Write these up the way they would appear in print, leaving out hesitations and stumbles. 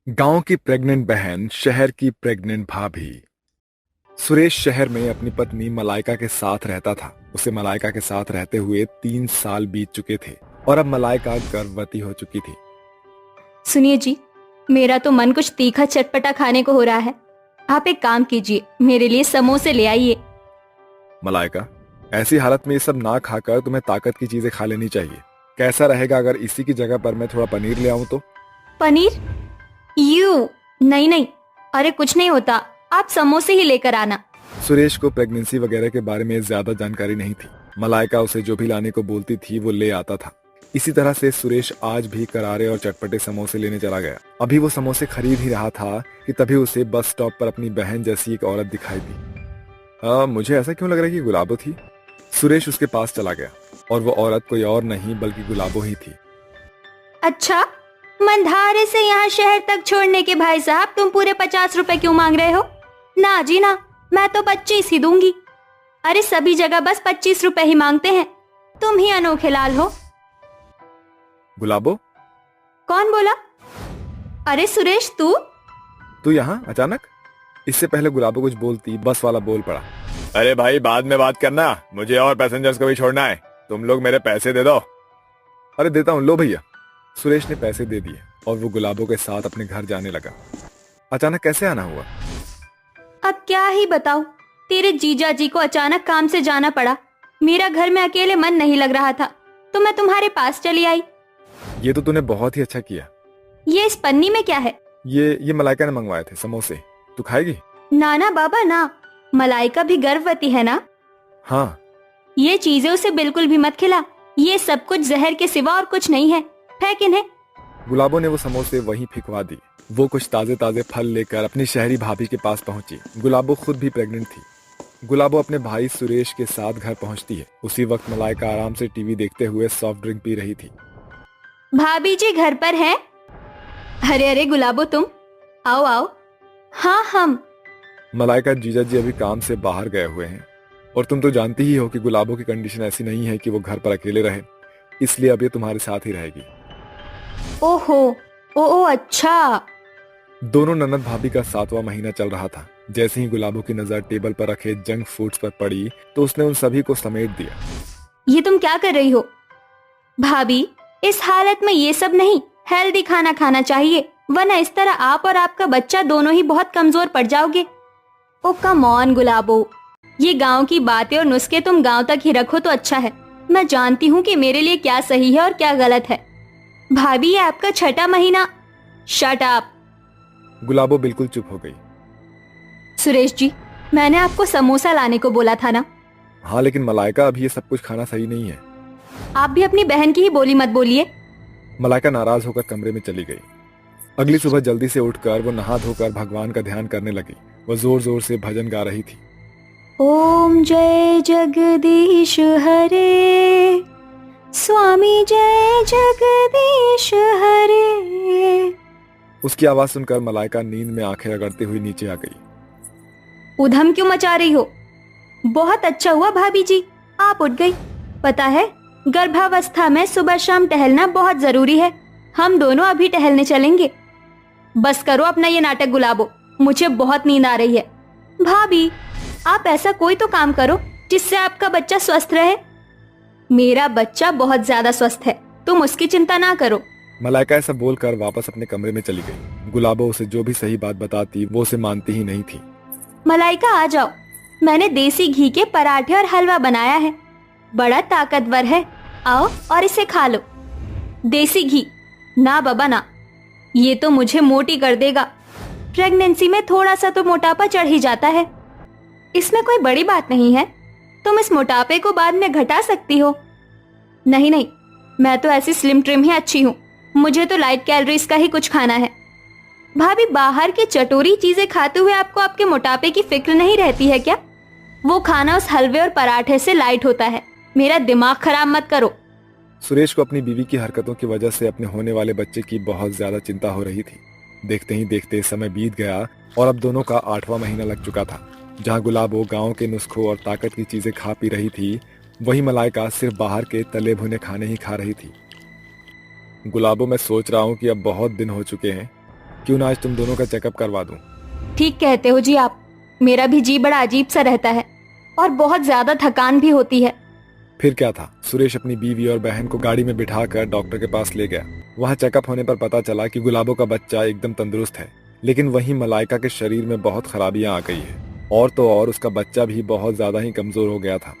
गांव की प्रेग्नेंट बहन, शहर की प्रेग्नेंट भाभी। सुरेश शहर में अपनी पत्नी मलाइका के साथ रहता था। उसे मलाइका के साथ रहते हुए 3 साल बीत चुके थे और अब मलाइका गर्भवती हो चुकी थी। सुनिए जी, मेरा तो मन कुछ तीखा चटपटा खाने को हो रहा है। आप एक काम कीजिए, मेरे लिए समोसे ले आइए। मलाइका, ऐसी हालत में ये सब ना खाकर तुम्हें ताकत की चीजें खा लेनी चाहिए। कैसा रहेगा अगर इसी की जगह पर मैं थोड़ा पनीर ले आऊं तो? पनीर? यू नहीं नहीं, अरे कुछ नहीं होता, आप समोसे ही लेकर आना। सुरेश को प्रेगनेंसी वगैरह के बारे में ज्यादा जानकारी नहीं थी। मलाइका उसे जो भी लाने को बोलती थी वो ले आता था। इसी तरह से सुरेश आज भी करारे और चटपटे समोसे लेने चला गया। अभी वो समोसे खरीद ही रहा था कि तभी उसे बस स्टॉप पर अपनी बहन जैसी एक औरत दिखाई दी। मुझे ऐसा क्यों लग रहा है कि गुलाबो थी? सुरेश उसके पास चला गया और वो औरत कोई और नहीं बल्कि गुलाबो ही थी। अच्छा, मंधारे से यहाँ शहर तक छोड़ने के भाई साहब तुम पूरे 50 रुपए क्यों मांग रहे हो? ना जी ना, मैं तो 25 ही दूंगी। अरे सभी जगह बस 25 रुपए ही मांगते हैं, तुम ही अनोखे लाल हो। गुलाबो? कौन बोला? अरे सुरेश, तू यहाँ अचानक? इससे पहले गुलाबो कुछ बोलती, बस वाला बोल पड़ा। अरे भाई, बाद में बात करना, मुझे और पैसेंजर्स को भी छोड़ना है। तुम लोग मेरे पैसे दे दो। अरे देता हूँ, लो भैया। सुरेश ने पैसे दे दिए और वो गुलाबो के साथ अपने घर जाने लगा। अचानक कैसे आना हुआ? अब क्या ही बताऊं, तेरे जीजा जी को अचानक काम से जाना पड़ा। मेरा घर में अकेले मन नहीं लग रहा था, तो मैं तुम्हारे पास चली आई। ये तो तूने बहुत ही अच्छा किया। ये इस पन्नी में क्या है? ये मलाइका ने मंगवाए थे समोसे। तू खाएगी? ना ना बाबा ना, मलाइका भी गर्भवती है ना। हाँ। ये चीजें उसे बिल्कुल भी मत खिला, ये सब कुछ जहर के सिवा और कुछ नहीं है। फेंक इन्हें। गुलाबो ने वो समोसे वहीं फेंकवा दिए। वो कुछ ताजे ताजे फल लेकर अपनी शहरी भाभी के पास पहुंची। गुलाबो खुद भी प्रेग्नेंट थी। गुलाबो अपने भाई सुरेश के साथ घर पहुंचती है। उसी वक्त मलाइका आराम से टीवी देखते हुए सॉफ्ट ड्रिंक पी रही थी। भाभी जी घर पर हैं? अरे अरे गुलाबो, तुम आओ आओ। हाँ हम। मलाइका, जीजा जी अभी काम से बाहर गए हुए हैं और तुम तो जानती ही हो कि गुलाबो की कंडीशन ऐसी नहीं है कि वो घर पर अकेले रहे, इसलिए अब ये तुम्हारे साथ ही रहेगी। ओहो, ओ अच्छा। दोनों ननद भाभी का 7वां महीना चल रहा था। जैसे ही गुलाबो की नजर टेबल पर रखे जंक फूड्स पर पड़ी तो उसने उन सभी को समेट दिया। ये तुम क्या कर रही हो? भाभी, इस हालत में ये सब नहीं, हेल्दी खाना खाना चाहिए, वरना इस तरह आप और आपका बच्चा दोनों ही बहुत कमजोर पड़ जाओगे। ओ कम ऑन गुलाबो, ये गांव की बातें और नुस्खे तुम गांव तक ही रखो तो अच्छा है। मैं जानती हूँ कि मेरे लिए क्या सही है और क्या गलत है। भाभी, ये आपका 6वां महीना। Shut up. गुलाबो बिल्कुल चुप हो गई। सुरेश जी, मैंने आपको समोसा लाने को बोला था ना। हाँ, लेकिन मलाइका, अभी ये सब कुछ खाना सही नहीं है। आप भी अपनी बहन की ही बोली मत बोलिए। मलाइका नाराज होकर कमरे में चली गई। अगली सुबह जल्दी से उठकर वो नहा धोकर भगवान का ध्यान करने लगी। वो जोर जोर से भजन गा रही थी। ओम जय जगदीश हरे, स्वामी जय जगदीश हरे। उसकी आवाज सुनकर मलाइका नींद में आंखें रगड़ती हुई नीचे आ गई। उधम क्यों मचा रही हो? बहुत अच्छा हुआ भाभी जी, आप उठ गई। पता है, गर्भावस्था में सुबह शाम टहलना बहुत जरूरी है। हम दोनों अभी टहलने चलेंगे। बस करो अपना ये नाटक गुलाबो, मुझे बहुत नींद आ रही है। भाभी, आप ऐसा कोई तो काम करो जिससे आपका बच्चा स्वस्थ रहे। मेरा बच्चा बहुत ज्यादा स्वस्थ है, तुम उसकी चिंता ना करो। मलाइका ऐसा बोलकर वापस अपने कमरे में चली गई। गुलाबो उसे जो भी सही बात बताती वो उसे मानती ही नहीं थी। मलाइका आ जाओ, मैंने देसी घी के पराठे और हलवा बनाया है, बड़ा ताकतवर है। आओ और इसे खा लो। देसी घी ना बाबा ना, ये तो मुझे मोटी कर देगा। प्रेगनेंसी में थोड़ा सा तो मोटापा चढ़ ही जाता है, इसमें कोई बड़ी बात नहीं है। तुम इस मोटापे को बाद में घटा सकती हो। नहीं नहीं, मैं तो ऐसी स्लिम ट्रिम ही अच्छी हूँ, मुझे तो लाइट कैलोरीज का ही कुछ खाना है। भाभी, बाहर की चटोरी चीजें खाते हुए आपको आपके मोटापे की फिक्र नहीं रहती है क्या? वो खाना उस हलवे और पराठे से लाइट होता है। मेरा दिमाग खराब मत करो। सुरेश को अपनी बीवी की हरकतों की वजह से अपने होने वाले बच्चे की बहुत ज्यादा चिंता हो रही थी। देखते ही देखते समय बीत गया और अब दोनों का 8वां महीना लग चुका था। जहाँ गुलाबो गांव के नुस्खों और ताकत की चीजें खा पी रही थी, वही मलाइका सिर्फ बाहर के तले भुने खाने ही खा रही थी। गुलाबो, मैं सोच रहा हूँ कि अब बहुत दिन हो चुके हैं, क्यों ना आज तुम दोनों का चेकअप करवा दूं। ठीक कहते हो जी आप। मेरा भी जी बड़ा अजीब सा रहता है और बहुत ज्यादा थकान भी होती है। फिर क्या था, सुरेश अपनी बीवी और बहन को गाड़ी में बिठाकर डॉक्टर के पास ले गया। वहाँ चेकअप होने पर पता चला कि गुलाबो का बच्चा एकदम तंदुरुस्त है, लेकिन वहीं मलाइका के शरीर में बहुत खराबियां आ गई है। और तो और उसका बच्चा भी बहुत ज्यादा ही कमजोर हो गया था।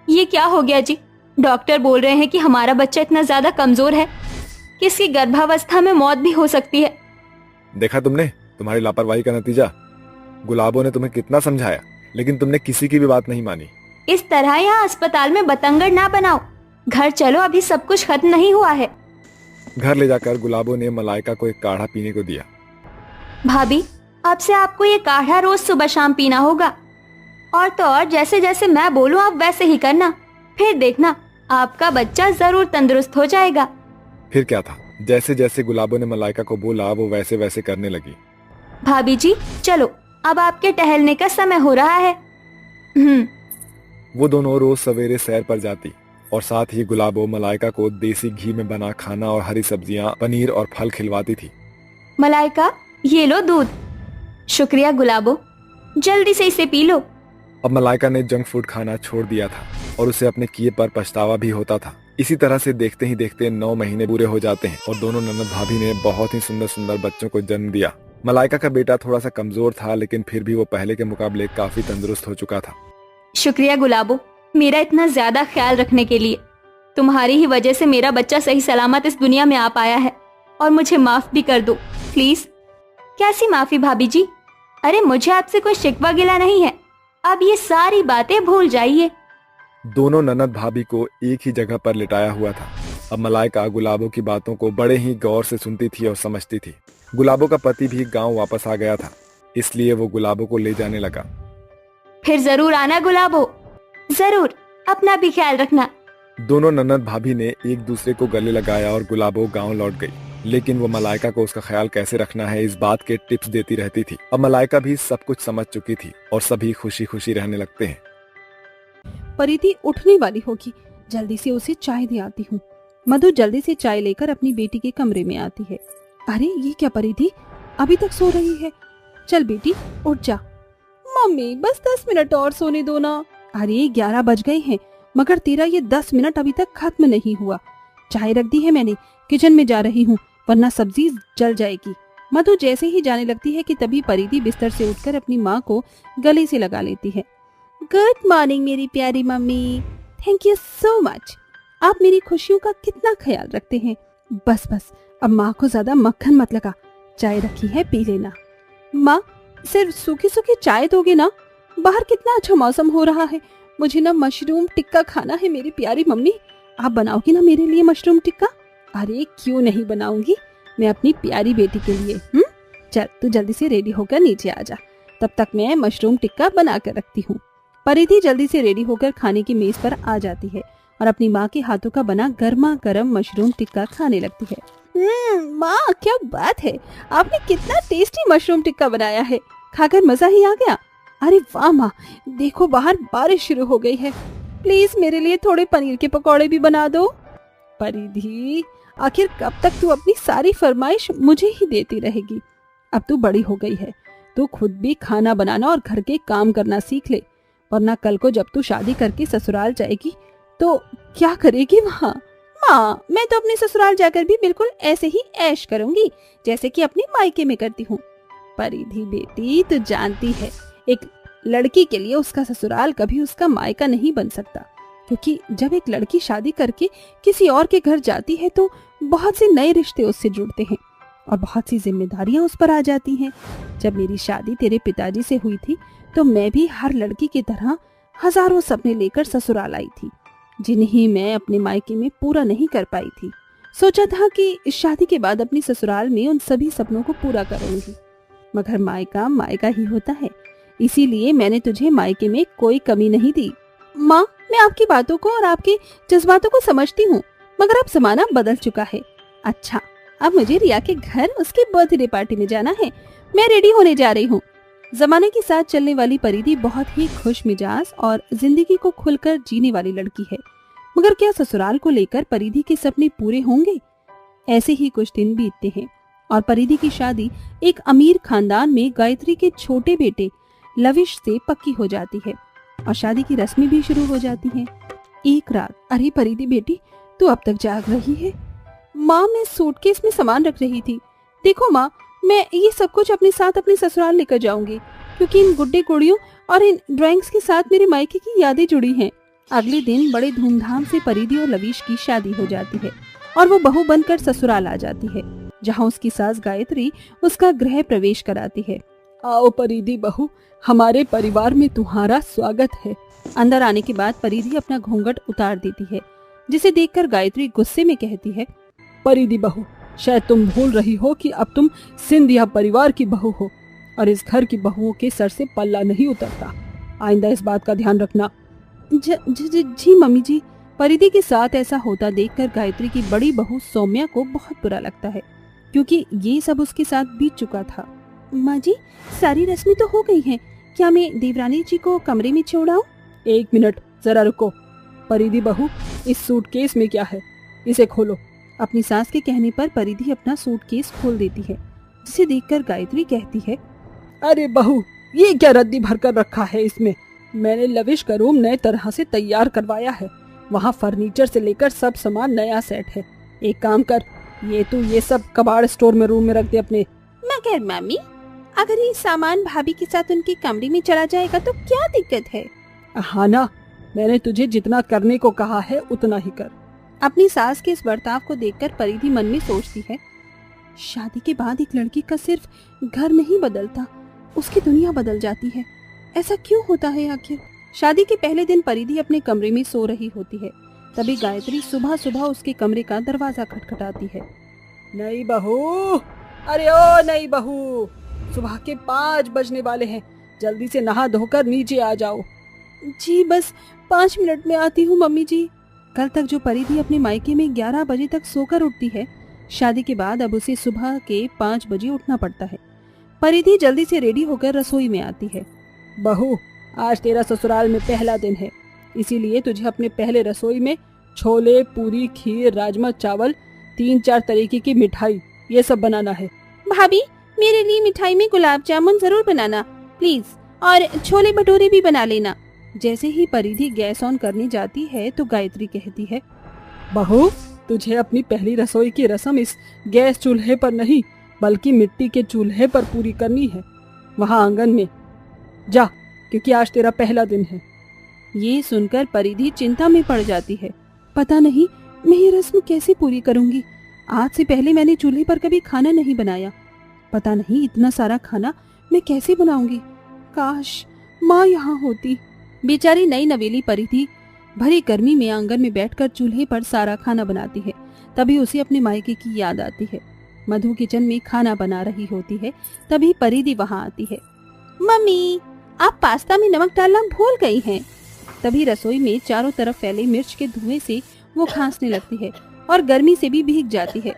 ये क्या हो गया जी? डॉक्टर बोल रहे हैं कि हमारा बच्चा इतना ज्यादा कमजोर है कि इसकी गर्भावस्था में मौत भी हो सकती है। देखा तुमने, तुम्हारी लापरवाही का नतीजा। गुलाबो ने तुम्हें कितना समझाया, लेकिन तुमने किसी की भी बात नहीं मानी। इस तरह यहाँ अस्पताल में बतंगड़ ना बनाओ। घर चलो, अभी सब कुछ खत्म नहीं हुआ है। घर ले जाकर गुलाबो ने मलाइका को एक काढ़ा पीने को दिया। भाभी, अब से आपको ये काढ़ा रोज सुबह शाम पीना होगा। और तो और जैसे जैसे मैं बोलूँ आप वैसे ही करना। फिर देखना आपका बच्चा जरूर तंदुरुस्त हो जाएगा। फिर क्या था, जैसे जैसे गुलाबो ने मलाइका को बोला वो वैसे वैसे करने लगी। भाभी जी चलो, अब आपके टहलने का समय हो रहा है। वो दोनों रोज सवेरे सैर पर जाती और साथ ही गुलाबो मलाइका को देसी घी में बना खाना और हरी सब्जियां, पनीर और फल खिलवाती थी। मलाइका, ये लो दूध। शुक्रिया गुलाबो, जल्दी से इसे पी लो। अब मलाइका ने जंक फूड खाना छोड़ दिया था और उसे अपने किए पर पछतावा भी होता था। इसी तरह से देखते ही देखते 9 महीने पूरे हो जाते हैं और दोनों ननद भाभी ने बहुत ही सुंदर सुंदर बच्चों को जन्म दिया। मलाइका का बेटा थोड़ा सा कमजोर था, लेकिन फिर भी वो पहले के मुकाबले काफी तंदुरुस्त हो चुका था। शुक्रिया गुलाबो, मेरा इतना ज्यादा ख्याल रखने के लिए। तुम्हारी ही वजह से मेरा बच्चा सही सलामत इस दुनिया में आ पाया है। और मुझे माफ भी कर दो प्लीज। कैसी माफी भाभी जी? अरे मुझे आपसे कोई शिकवा गिला नहीं है। अब ये सारी बातें भूल जाइए। दोनों ननद भाभी को एक ही जगह पर लिटाया हुआ था। अब मलाइका गुलाबो की बातों को बड़े ही गौर से सुनती थी और समझती थी। गुलाबो का पति भी गांव वापस आ गया था, इसलिए वो गुलाबो को ले जाने लगा। फिर जरूर आना गुलाबो, जरूर। अपना भी ख्याल रखना। दोनों ननद भाभी ने एक दूसरे को गले लगाया और गुलाबो गांव लौट गई। लेकिन वो मलाइका को उसका ख्याल कैसे रखना है इस बात के टिप्स देती रहती थी। अब मलाइका भी सब कुछ समझ चुकी थी और सभी खुशी खुशी रहने लगते हैं। परिधि उठने वाली होगी, जल्दी से उसे चाय दे आती हूँ। मधु जल्दी से चाय लेकर अपनी बेटी के कमरे में आती है। अरे ये क्या परिधि, अभी तक सो रही है? चल बेटी उठ जा। मम्मी बस 10 मिनट और सोने दो ना। अरे 11 बज गए हैं, मगर तेरा ये 10 मिनट अभी तक खत्म नहीं हुआ। चाय रख दी है मैंने, किचन में जा रही हूँ वरना सब्जी जल जाएगी। मधु जैसे ही जाने लगती है कि तभी परिधि बिस्तर से उठकर अपनी माँ को गले से लगा लेती है। गुड मॉर्निंग मेरी प्यारी mummy, thank you so much. आप मेरी खुशियों का कितना ख्याल रखते हैं। बस बस अब माँ को ज्यादा मक्खन मत लगा, चाय रखी है पी लेना। माँ सिर्फ सूखी सूखी चाय दोगे ना? बाहर कितना अच्छा मौसम हो रहा है, मुझे ना मशरूम टिक्का खाना है मेरी प्यारी मम्मी। आप बनाओगी ना मेरे लिए मशरूम टिक्का? अरे क्यों नहीं बनाऊंगी, मैं अपनी प्यारी बेटी के लिए। चल तू जल्दी से रेडी होकर नीचे आ जा, तब तक मैं मशरूम टिक्का बना कर रखती हूँ। परिधि जल्दी से रेडी होकर खाने की मेज पर आ जाती है और अपनी माँ के हाथों का बना गर्मा गर्म मशरूम टिक्का खाने लगती है। माँ क्या बात है, आपने कितना टेस्टी मशरूम टिक्का बनाया है, खाकर मजा ही आ गया। अरे वाह माँ, देखो बाहर बारिश शुरू हो गई है, प्लीज मेरे लिए थोड़े पनीर के पकौड़े भी बना दो। परिधि आखिर कब तक तू अपनी सारी फरमाइश मुझे ही देती रहेगी? अब तू बड़ी हो गई है, तू खुद भी खाना बनाना और घर के काम करना सीख ले, वरना कल को जब तू शादी करके ससुराल जाएगी तो क्या करेगी वहाँ? माँ मैं तो अपने ससुराल जाकर भी बिल्कुल ऐसे ही ऐश करूंगी जैसे कि अपने मायके में करती हूँ। परिधि बेटी तू जानती है, एक लड़की के लिए उसका ससुराल कभी उसका मायका नहीं बन सकता, क्योंकि जब एक लड़की शादी करके किसी और के घर जाती है तो बहुत से नए रिश्ते उससे जुड़ते हैं और बहुत सी जिम्मेदारियां उस पर आ जाती हैं। जब मेरी शादी तेरे पिताजी से हुई थी तो मैं भी हर लड़की की तरह हजारों सपने लेकर ससुराल आई थी, जिन्हें मैं अपने मायके में पूरा नहीं कर पाई थी। सोचा था कि शादी के बाद अपनी ससुराल में उन सभी सपनों को पूरा करूंगी, मगर मायका मायका ही होता है, इसीलिए मैंने तुझे मायके में कोई कमी नहीं दी। माँ मैं आपकी बातों को और आपके जज्बातों को समझती हूँ, मगर अब जमाना बदल चुका है। अच्छा अब मुझे रिया के घर उसकी बर्थडे पार्टी में जाना है, मैं रेडी होने जा रही हूँ। जमाने के साथ चलने वाली परिधि बहुत ही खुश मिजाज और जिंदगी को खुलकर जीने वाली लड़की है, मगर क्या ससुराल को लेकर परिधि के सपने पूरे होंगे? ऐसे ही कुछ दिन बीतते हैं और परिधि की शादी एक अमीर खानदान में गायत्री के छोटे बेटे लविश से पक्की हो जाती है और शादी की रस्में भी शुरू हो जाती हैं। एक रात, अरे परिधि बेटी, तू अब तक जाग रही है? माँ, मैं सूटकेस में सामान रख रही थी। देखो माँ, मैं ये सब कुछ अपने साथ अपने ससुराल लेकर जाऊंगी, क्योंकि इन गुड्डे गुड़ियों और इन ड्राइंग्स के साथ मेरे मायके की यादें जुड़ी हैं। अगले दिन बड़े धूमधाम से परिधि और लविश की शादी हो जाती है और वो बहू बनकर ससुराल आ जाती है, जहाँ उसकी सास गायत्री उसका गृह प्रवेश कराती है। आओ परिधि बहू, हमारे परिवार में तुम्हारा स्वागत है। अंदर आने के बाद परिधि अपना घूंघट उतार देती है, जिसे देखकर गायत्री गुस्से में कहती है, परिधि बहू, शायद तुम भूल रही हो कि अब तुम सिंधिया परिवार की बहू हो और इस घर की बहुओं के सर से पल्ला नहीं उतरता। आइंदा इस बात का ध्यान रखना। जी मम्मी जी। परिधि के साथ ऐसा होता देखकर गायत्री की बड़ी बहू सौम्या को बहुत बुरा लगता है, क्योंकि ये सब उसके साथ बीत चुका था। माँ जी, सारी रस्में तो हो गई हैं, क्या मैं देवरानी जी को कमरे में छोड़ाऊं? एक मिनट, जरा रुको। परिधि बहू, इस सूटकेस में क्या है? इसे खोलो। अपनी सास के कहने पर परिधि अपना सूटकेस खोल देती है, जिसे देखकर गायत्री कहती है, अरे बहू, ये क्या रद्दी भरकर रखा है इसमें? मैंने लविश का रूम नए तरह से तैयार करवाया है। वहाँ फर्नीचर से लेकर सब सामान नया सेट है। एक काम कर, ये सब कबाड़ स्टोर में रूम में रख दे अपने। मगर मम्मी, अगर ये सामान भाभी के साथ उनके कमरे में चला जाएगा तो क्या दिक्कत है? हाँ ना, मैंने तुझे जितना करने को कहा है उतना ही कर। अपनी सास के इस बर्ताव को देखकर परिधि मन में सोचती है, शादी के बाद एक लड़की का सिर्फ घर नहीं बदलता, उसकी दुनिया बदल जाती है। ऐसा क्यों होता है आखिर? शादी के पहले दिन परिधि अपने कमरे में सो रही होती है, तभी गायत्री सुबह सुबह उसके कमरे का दरवाजा खटखटाती है। नई बहू, अरे ओ नई बहू, सुबह के 5 बजने वाले हैं, जल्दी से नहा धोकर नीचे आ जाओ। जी बस 5 मिनट में आती हूँ मम्मी जी। कल तक जो परिधि अपने मायके में 11 बजे तक सोकर उठती है, शादी के बाद अब उसे सुबह के 5 बजे उठना पड़ता है। परिधि जल्दी से रेडी होकर रसोई में आती है। बहू, आज तेरा ससुराल में पहला दिन है, इसीलिए तुझे अपने पहले रसोई में छोले, पूरी, खीर, राजमा चावल, 3-4 तरीके की मिठाई, ये सब बनाना है। भाभी, मेरे लिए मिठाई में गुलाब जामुन जरूर बनाना प्लीज, और छोले भटूरे भी बना लेना। जैसे ही परिधि गैस ऑन करने जाती है तो गायत्री कहती है, बहू, तुझे अपनी पहली रसोई की रस्म इस गैस चूल्हे पर नहीं बल्कि मिट्टी के चूल्हे पर पूरी करनी है, वहाँ आंगन में जा, क्योंकि आज तेरा पहला दिन है। ये सुनकर परिधि चिंता में पड़ जाती है। पता नहीं मैं ये रस्म कैसे पूरी करूंगी। आज से पहले मैंने चूल्हे पर कभी खाना नहीं बनाया। पता नहीं इतना सारा खाना मैं कैसे बनाऊंगी। काश माँ यहाँ होती। बेचारी नई नवेली परिधि भरी गर्मी में आंगन में बैठकर चूल्हे पर सारा खाना बनाती है। तभी उसे अपने मायके की याद आती है। मधु किचन में खाना बना रही होती है, तभी परिधि वहाँ आती है। मम्मी, आप पास्ता में नमक डालना भूल गई हैं। तभी रसोई में चारों तरफ फैले मिर्च के धुएं से वो खांसने लगती है और गर्मी से भी भीग जाती है।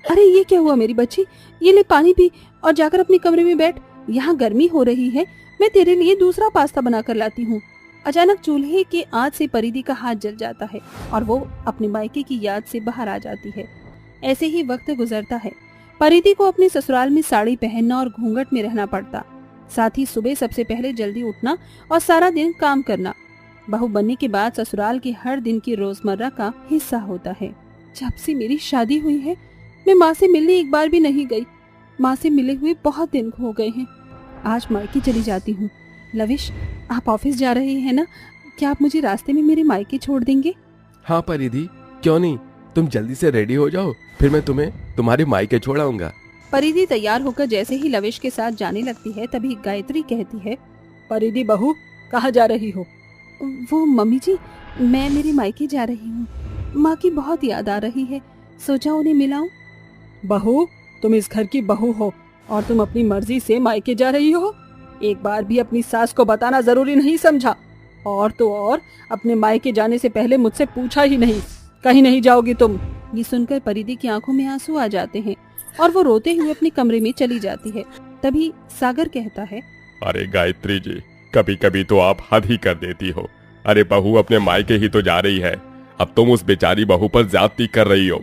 अरे ये क्या हुआ मेरी बच्ची? ये ले पानी पी और जाकर अपने कमरे में बैठ। यहाँ गर्मी हो रही है, मैं तेरे लिए दूसरा पास्ता बना कर लाती हूँ। अचानक चूल्हे के आंच से परिधि का हाथ जल जाता है और वो अपने मायके की याद से बाहर आ जाती है। ऐसे ही वक्त गुजरता है। परिधि को अपने ससुराल में साड़ी पहनना और घूंघट में रहना पड़ता, साथ ही सुबह सबसे पहले जल्दी उठना और सारा दिन काम करना बहू बनने के बाद ससुराल के हर दिन की रोजमर्रा का हिस्सा होता है। जब से मेरी शादी हुई है मैं माँ से मिलने एक बार भी नहीं गई। माँ से मिले हुए बहुत दिन हो गए हैं। आज मायके चली जाती हूँ। लविश, आप ऑफिस जा रहे हैं ना? क्या आप मुझे रास्ते में मेरे मायके छोड़ देंगे? हाँ परिधि, क्यों नहीं, तुम जल्दी से रेडी हो जाओ, फिर मैं तुम्हें तुम्हारे मायके छोड़ाऊंगा। परिधि तैयार होकर जैसे ही लविश के साथ जाने लगती है, तभी गायत्री कहती है, परिधि बहू, कहाँ जा रही हो? वो मम्मी जी, मैं मेरे मायके जा रही हूँ। माँ की बहुत याद आ रही है, सोचा उन्हें मिलाऊं। बहू, तुम इस घर की बहू हो और तुम अपनी मर्जी से मायके जा रही हो। एक बार भी अपनी सास को बताना जरूरी नहीं समझा, और तो और अपने मायके जाने से पहले मुझसे पूछा ही नहीं। कहीं नहीं जाओगी तुम। ये सुनकर परिधि की आंखों में आंसू आ जाते हैं और वो रोते हुए अपने कमरे में चली जाती है। तभी सागर कहता है, अरे गायत्री जी, कभी कभी तो आप हद ही कर देती हो। अरे बहू अपने मायके ही तो जा रही है, अब तुम उस बेचारी बहू पर ज्यादती कर रही हो।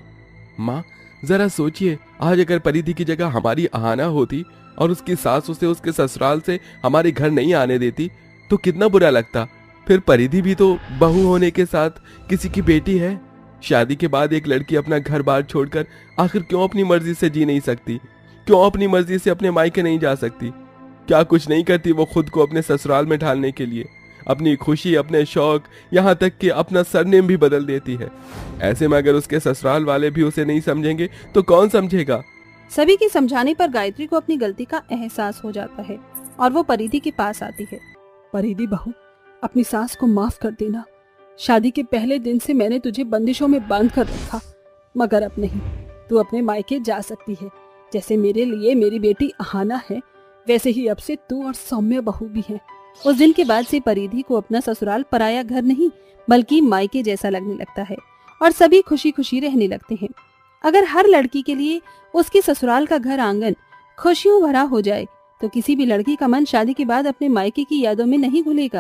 माँ, जरा सोचिए, आज अगर परिधि की जगह हमारी आहाना होती और उसकी सास उसे उसके ससुराल से हमारे घर नहीं आने देती तो कितना बुरा लगता। फिर परिधि भी तो बहू होने के साथ किसी की बेटी है। शादी के बाद एक लड़की अपना घर बार छोड़कर आखिर क्यों अपनी मर्जी से जी नहीं सकती? क्यों अपनी मर्जी से अपने मायके नहीं जा सकती? क्या कुछ नहीं करती वो खुद को अपने ससुराल में ढालने के लिए? अपनी खुशी, अपने शौक, यहाँ तक कि अपना सरनेम भी बदल देती है। ऐसे में अगर उसके ससुराल वाले भी उसे नहीं समझेंगे तो कौन समझेगा? सभी के समझाने पर गायत्री को अपनी गलती का एहसास हो जाता है और वो परिधि के पास आती है। परिधि बहू, अपनी सास को माफ कर देना। शादी के पहले दिन से मैंने तुझे बंदिशों में बांध कर रखा, मगर अब नहीं। तू अपने मायके जा सकती है। जैसे मेरे लिए मेरी बेटी आहाना है, वैसे ही अब से तू और सौम्य बहू भी है। उस दिन के बाद से परिधि को अपना ससुराल पराया घर नहीं बल्कि मायके जैसा लगने लगता है और सभी खुशी खुशी रहने लगते हैं। अगर हर लड़की के लिए उसके ससुराल का घर आंगन खुशियों भरा हो जाए तो किसी भी लड़की का मन शादी के बाद अपने मायके की यादों में नहीं घुलेगा।